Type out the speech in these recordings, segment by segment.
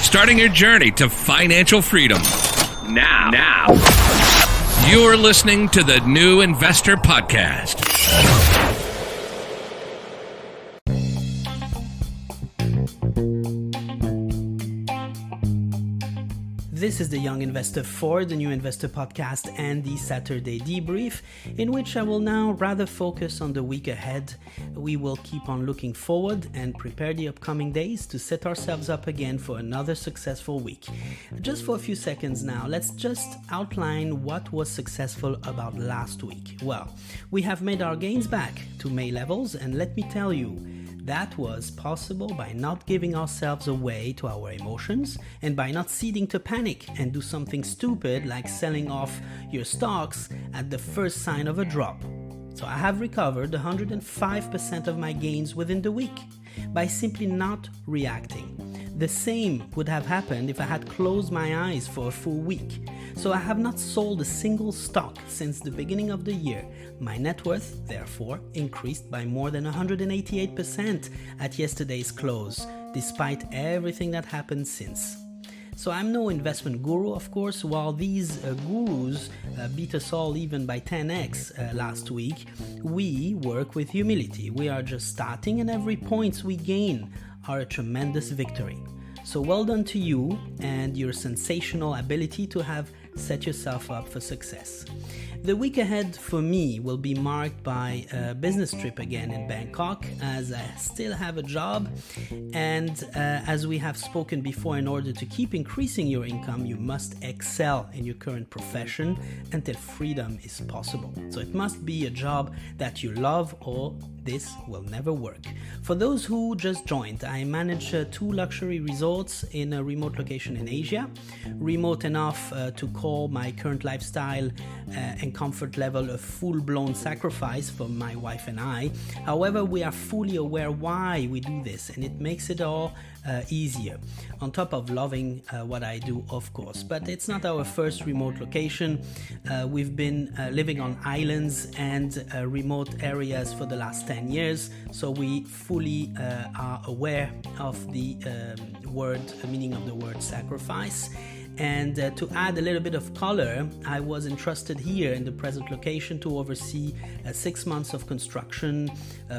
starting your journey to financial freedom. Now. You're listening to the New Investor Podcast. This is the Young Investor for the New Investor Podcast and the Saturday Debrief, in which I will now rather focus on the week ahead. We will keep on looking forward and prepare the upcoming days to set ourselves up again for another successful week. Just for a few seconds now, let's just outline what was successful about last week. Well, we have made our gains back to May levels, and let me tell you, that was possible by not giving ourselves away to our emotions and by not ceding to panic and do something stupid like selling off your stocks at the first sign of a drop. So I have recovered 105% of my gains within the week by simply not reacting. The same would have happened if I had closed my eyes for a full week. So I have not sold a single stock since the beginning of the year. My net worth, therefore, increased by more than 188% at yesterday's close, despite everything that happened since. So I'm no investment guru, of course. While these gurus beat us all even by 10x last week, we work with humility. We are just starting, and every points we gain are a tremendous victory. So well done to you and your sensational ability to have set yourself up for success. The week ahead for me will be marked by a business trip again in Bangkok, as I still have a job, and as we have spoken before, in order to keep increasing your income, you must excel in your current profession until freedom is possible. So it must be a job that you love, or this will never work. For those who just joined, I manage 2 luxury resorts in a remote location in Asia, remote enough to call my current lifestyle and comfort level a full-blown sacrifice for my wife and I. However, we are fully aware why we do this, and it makes it all easier, on top of loving what I do, of course. But it's not our first remote location. We've been living on islands and remote areas for the last 10 years, so we fully are aware of the meaning of the word sacrifice. And to add a little bit of color, I was entrusted here in the present location to oversee 6 months of construction,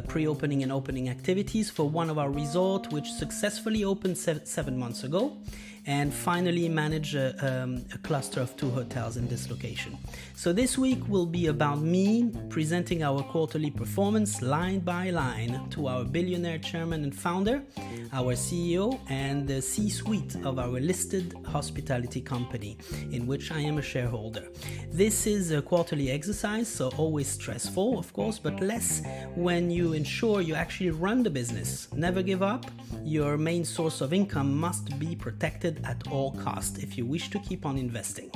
pre-opening and opening activities for one of our resorts, which successfully opened 7 months ago, and finally manage a cluster of 2 hotels in this location. So this week will be about me presenting our quarterly performance line by line to our billionaire chairman and founder, our CEO, and the C-suite of our listed hospitality company, in which I am a shareholder. This is a quarterly exercise, so always stressful, of course, but less when you ensure you actually run the business. Never give up. Your main source of income must be protected at all costs if you wish to keep on investing.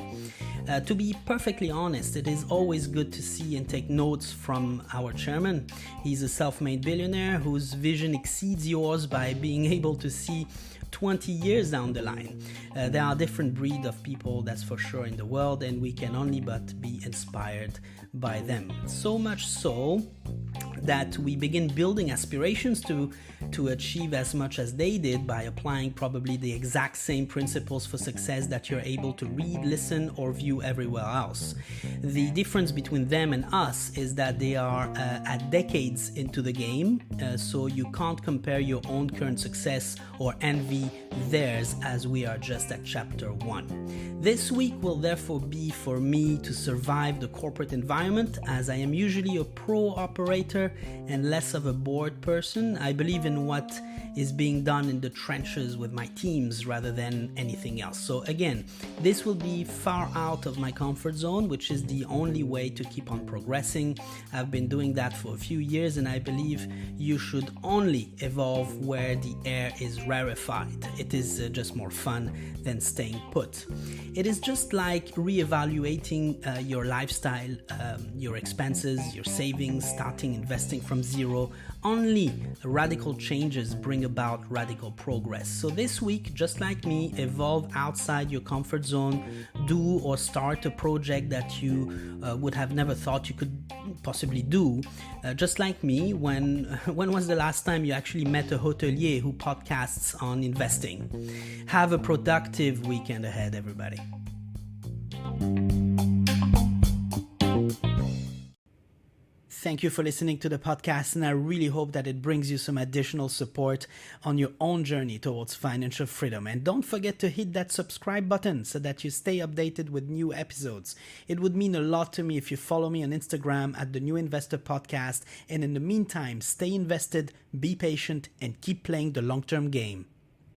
To be perfectly honest, it is always good to see and take notes from our chairman. He's a self-made billionaire whose vision exceeds yours by being able to see 20 years down the line. There are different breeds of people, that's for sure, in the world, and we can only but be inspired by them. So much so that we begin building aspirations to achieve as much as they did by applying probably the exact same principles for success that you're able to read, listen, or view everywhere else. The difference between them and us is that they are at decades into the game, so you can't compare your own current success or envy theirs, as we are just at chapter 1. This week will therefore be for me to survive the corporate environment, as I am usually a pro operator and less of a bored person. I believe in what is being done in the trenches with my teams rather than anything else. So again, this will be far out of my comfort zone, which is the only way to keep on progressing. I've been doing that for a few years, and I believe you should only evolve where the air is rarefied. It is just more fun than staying put. It is just like reevaluating your lifestyle, your expenses, your savings, starting investing from zero. Only radical changes bring about radical progress. So this week, just like me, evolve outside your comfort zone, do or start a project that you would have never thought you could possibly do. Just like me, when was the last time you actually met a hotelier who podcasts on investing? Have a productive weekend ahead, everybody. Thank you for listening to the podcast, and I really hope that it brings you some additional support on your own journey towards financial freedom. And don't forget to hit that subscribe button so that you stay updated with new episodes. It would mean a lot to me if you follow me on Instagram at the New Investor Podcast. And in the meantime, stay invested, be patient, and keep playing the long-term game.